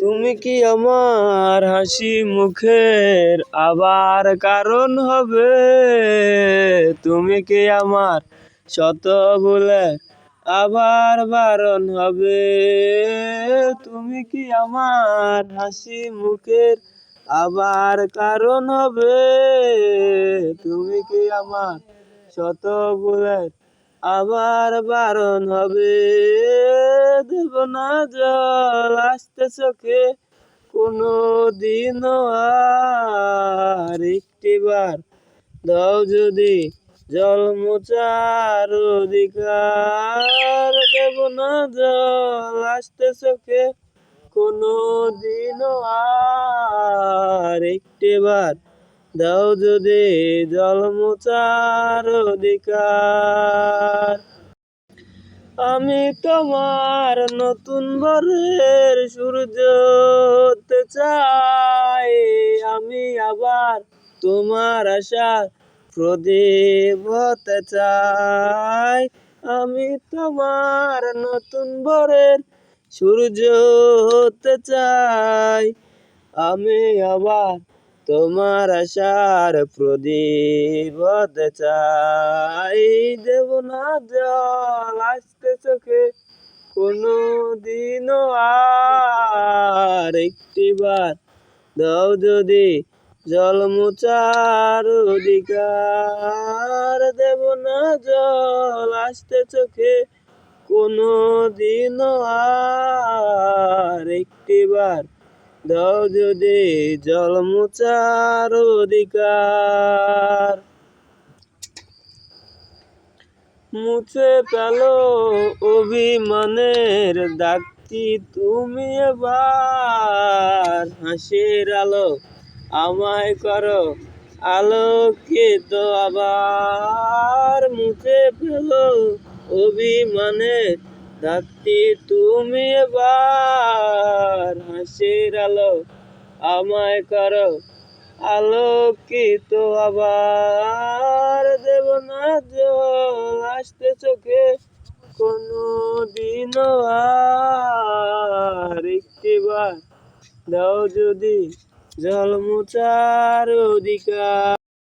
তুমি কি আমার হাসি মুখের আবার কারণ হবে? তুমি কি আমার শত ভুলে আবার বারণ হবে? তুমি কি আমার হাসি মুখের আবার কারণ হবে? তুমি কি আমার শত ভুলের আবার বারণ হবে? দেব না জল আসতে চোখে কোনো দিনও আর, একটিবার দাও যদি জল মোছার অধিকার। দেব না জল আসতে চোখে কোনো দিনও আর, একটিবার দাও যদি জল মোছার অধিকার। আমি তোমার নতুন ভোরের সূর্য হতে চাই, আমি আবার তোমার আশার প্রদীপ হতে চাই। আমি তোমার নতুন ভোরের সূর্য হতে চাই, আমি আবার তোমার আশার প্রদীপ হতে চাই। দেব না জল আসতে চোখে কোনো দিনও আর, একটিবার দাও যদি জল মোছার অধিকার। দেব না জল আসতে চোখে কোনো দিনও আর, একটিবার দাও যদি জল মোছার অধিকার। মুছে ফেলো অভিমানের দাগটি তুমি এবার, হাসির আলো আমায় করো আলোকিত আবার। মুছে ফেলো অভিমানের দাগটি তুমি এবার, হাসির আলো আমায় করো আলোকিত আবার। দেব না জল আসতে চোখে কোনো দিনও আর, একটিবার দাও যদি জল মোছার অধিকার।